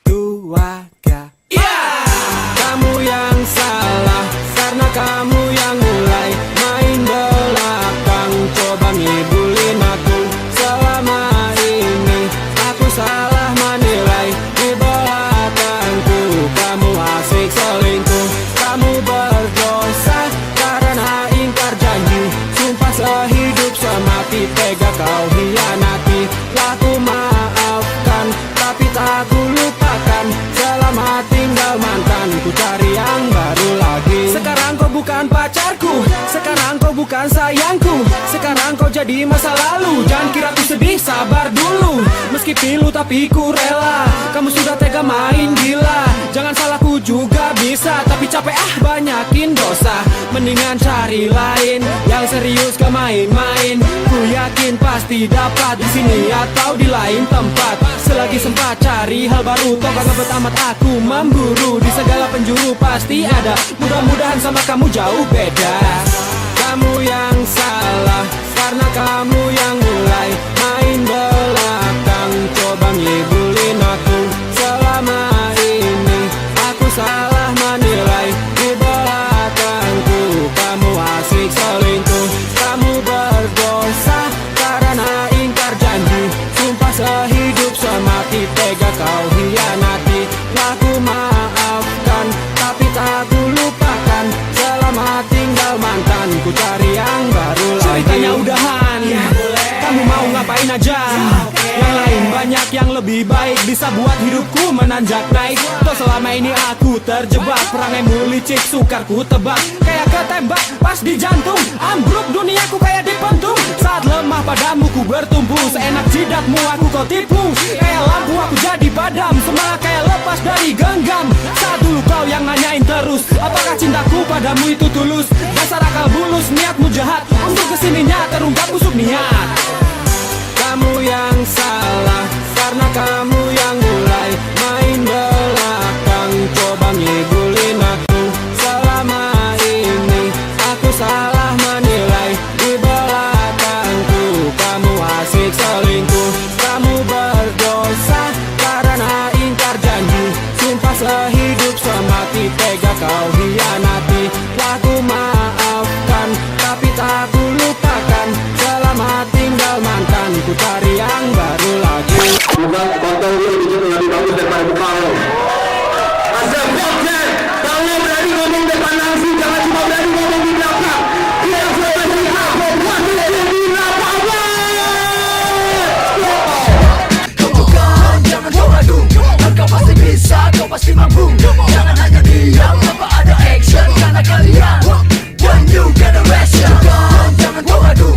Tuaga. Kamu yang salah karena kamu yang mulai main belakang, coba ngibulin aku. Selama ini aku salah menilai di belakangku. Kamu asik selingkuh, kamu berdosa karena ingkar janji. Sumpah sehidup semati tega kau hianati. Laku maafkan tapi tak ku lupakan. Selamat tinggal mantan, ku cari yang baru lagi. Sekarang kau bukan pacarku, sekarang kau bukan sayangku. Sekarang kau jadi masa lalu, jangan kira ku sedih, sabar dulu. Meski pilu tapi ku rela, kamu sudah tega main gila. Jangan salahku juga bisa, tapi capek banyakin dosa. Mendingan cari lain, yang serius gak main-main. Ku yakin pasti dapat di sini atau di lain tempat. Selagi sempat cari hal baru, toh gak ngebet amat aku memburu. Di segala penjuru pasti ada, mudah-mudahan sama kamu jauh beda. Kamu yang salah karena kamu yang mulai main belakang, coba ngibulin aku. Selama ini aku salah menilai di belakangku. Kamu asik selingkuh, kamu berdosa karena ingkar janji. Sumpah sehidup semati tega kau hianati. Laku maafkan tapi tak ku lupakan. Selamat tinggal mantan, ku cari yang baru lagi. Ceritanya udahan, kamu mau ngapain aja. Yang lain banyak yang lebih baik, bisa buat hidupku menanjak naik. Toh selama ini aku terjebak, perangai licik sukar ku tebak. Kayak ketembak pas di jantung, ambruk duniaku kayak dipentung. Saat lemah padamu ku bertumpu, seenak jidatmu aku kau tipu. Kayak lampu aku jadi padam, semangat kayak lepas dari genggam. Saat dulu kau yang nanyain terus, apakah cintaku padamu itu tulus. Dasar akal bulus, niatmu jahat, untuk kesininya terungkap busuk niat. Kamu yang salah karena kamu yang mulai main belakang, coba ngibulin aku. Selama ini aku salah menilai di belakangku. Kamu asik selingkuh, kamu berdosa karena ingkar janji. Sumpah sehidup semati tega kau hianati. Laku maafkan tapi tak ku lupakan. Selamat tinggal mantan, ku cari yang baru lagi. Semoga kontol gue lebih bagus daripada kepala. Asal boknya, kalau berani ngomong depan langsung, jangan cuma berani ngomong di belakang. Dia sudah berhak membuat diri di lapangan. Tunjukkan, jangan kau adu. Kau pasti bisa, kau pasti mampu. Jangan hanya diam tanpa ada action, karena kalian one new generation. Tunjukkan, jangan kau adu.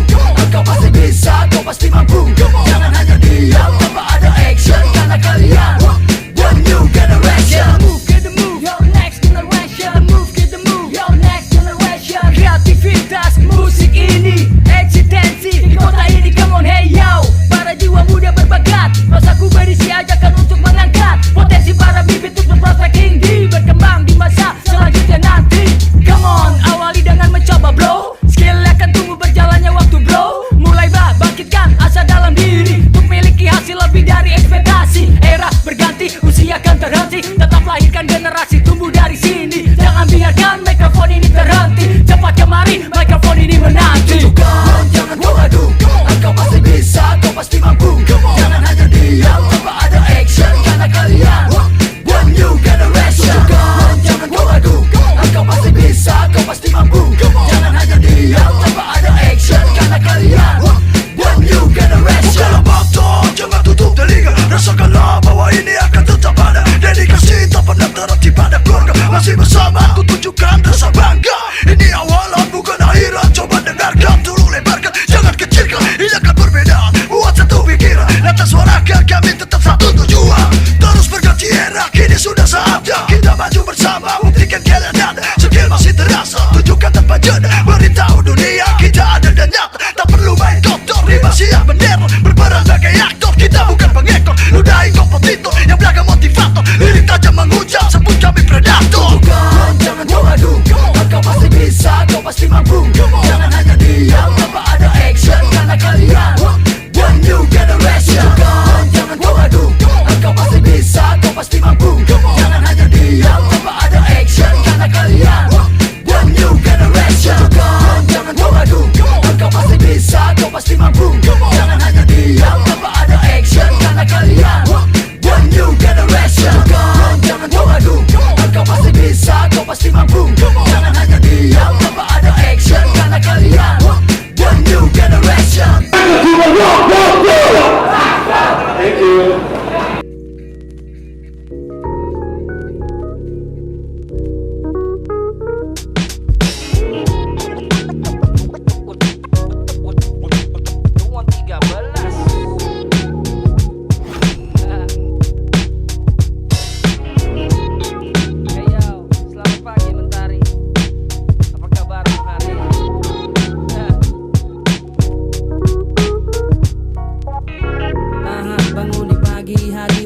Kau pasti bisa, kau pasti mampu. Jangan hanya diam tanpa ada action, karena kalian one new generation. Move, get the move, your next generation. Move, get the move, your next generation. Kreativitas musik ini, eksistensi di kota ini. Come on, hey yo, para jiwa muda berbakat. Rasaku berisi ajakan untuk mengangkat potensi para bibit untuk berprospek tinggi, berkembang di masa selanjutnya nanti. Come on, awali dengan mencoba bro. Skill akan tumbuh berjalannya waktu bro. Mulai bangkitkan asa dalam diri untuk miliki hasil lebih dari ekspektasi. Era berganti, usia kan terhenti. Tetap lahirkan generasi tumbuh dari sini. Jangan biarkan mikrofon ini terhenti. Cepat kemari, mikrofon ini menanti. Tunjukkan, jangan kau adu. Kau pasti bisa, kau pasti mampu. Jangan hanya diam tanpa ada action, karena kalian one new generation. Tunjukkan, jangan kau adu. Kau pasti bisa, kau pasti mampu. Jangan hanya diam tanpa ada action, karena kalian one new generation. Bukalah mata, jangan tutup telinga. Rasakanlah bahwa ini akan tetap ada. Dedikasi tak pernah terhenti pada keluarga. Masih bersama, ku tunjukkan rasa bangga. Ini awalan bukan akhiran. Coba dengarkan, turun lebarkan, jangan kecilkan. Hilangkan perbedaan, buat satu pikiran. Lantas suarakan, kami tetap satu tujuan. Terus berganti era, kini sudah saatnya kita maju bersama, buktikan kalian ada. Skill masih terasa, tunjukkan tanpa jeda. Beritahu dunia, kita ada dan nyata. Tak perlu main kotor, riba siap bendera. Berperan sebagai aktor, kita bukan pengekor. Ludahi kompetitor, yang belakang motivator. Lirik tajam menghujam, sebut kami predator. Tunjukkan, jangan kau adu. Kau pasti bisa, kau pasti mampu. Jangan hanya diam tanpa ada action, karena kalian one new generation. Tunjukkan,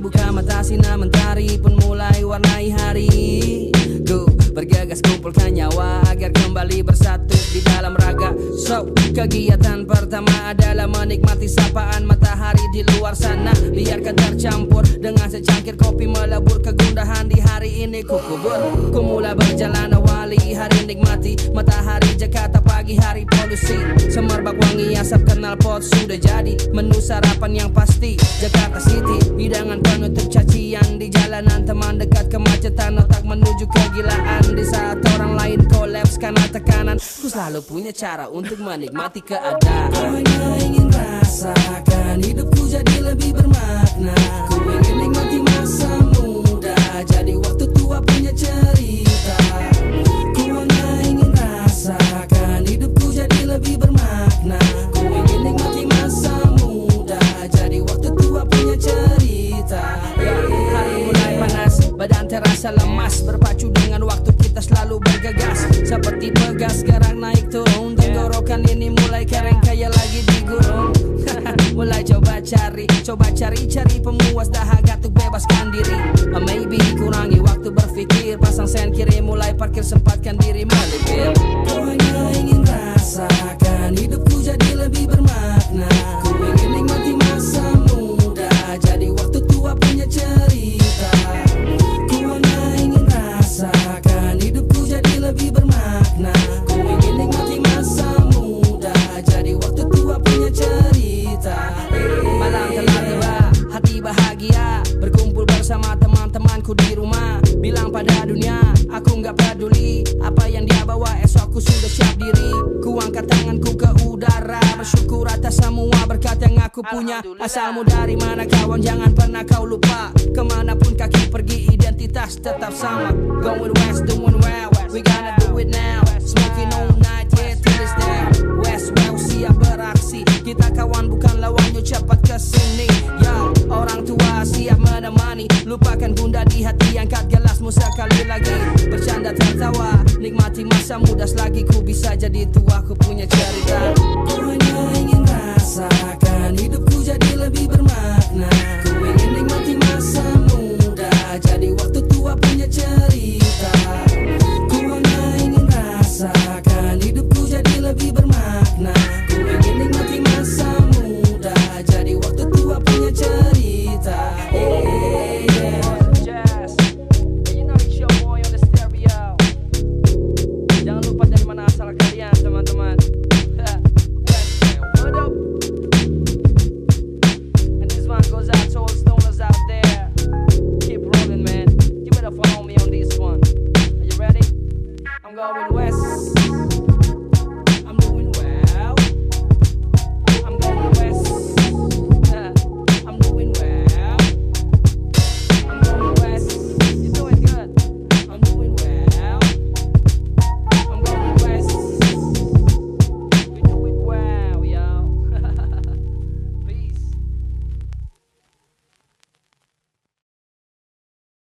Buka mata sinar mentari pun mulai warnai hari. Ku bergegas kumpulkan nyawa agar kembali bersatu di dalam raga. So, kegiatan pertama adalah menikmati sapaan matahari di luar sana. Biarkan tercampur dengan secangkir kopi melebur kegundahan di hari ini ku kubur. Ku mulai berjalan awali hari nikmati matahari Jakarta pagi hari polusi. Semerbak wangi asap knalpot sudah jadi menu sarapan yang pasti. Jakarta City, hidangan penutup cacian di jalanan, teman dekat kemacetan, otak menuju kegilaan. Di saat orang lain kolaps karena tekanan, ku selalu punya cara untuk menikmati keadaan. Ku hanya ingin rasakan hidupku jadi lebih bermakna. Ku ingin nikmati masa muda, jadi waktu tua punya cerita. Ku hanya ingin rasakan hidupku jadi lebih bermakna. Ku ingin nikmati masa muda, jadi waktu tua punya cerita. Hari mulai panas, badan terasa lemas, berpacu dengan waktu kita selalu bergegas. Seperti pegas gerak naik turun, tenggorokan ini mulai kering kayak lagi digurung. Mulai coba cari pemuas dahaga untuk bebaskan diri. Maybe kurangi waktu berpikir, pasang sen kiri, mulai parkir, sempatkan diri melipir. Ku hanya ingin rasakan hidupku jadi lebih bermakna. Ku ingin nikmati masa muda, jadi waktu tua punya cerita. Ku hanya ingin rasakan hidupku jadi lebih bermakna. Ku ingin nikmati masa muda, jadi waktu tua punya cerita. Malam telah tiba, hati bahagia, berkumpul bersama teman-temanku di rumah. Bilang pada dunia, aku gak peduli apa yang dia bawa, esok aku sudah siap diri. Ku angkat tanganku ke udara, bersyukur atas semua berkat yang aku punya. Asalmu dari mana kawan, jangan pernah kau lupa. Kemanapun kaki pergi, identitas tetap sama. Going west, doing well, we gonna do it now. Smoking all night, yeah, till it's down. West, well, siap beraksi. Kita kawan bukan lawan, yuk cepat kesini. Yo, orang tua siap menemani. Lupakan bunda di hati, angkat gelasmu sekali lagi. Bercanda tertawa, nikmati masa muda selagi ku bisa jadi tua, ku punya cerita. Ku hanya ingin rasakan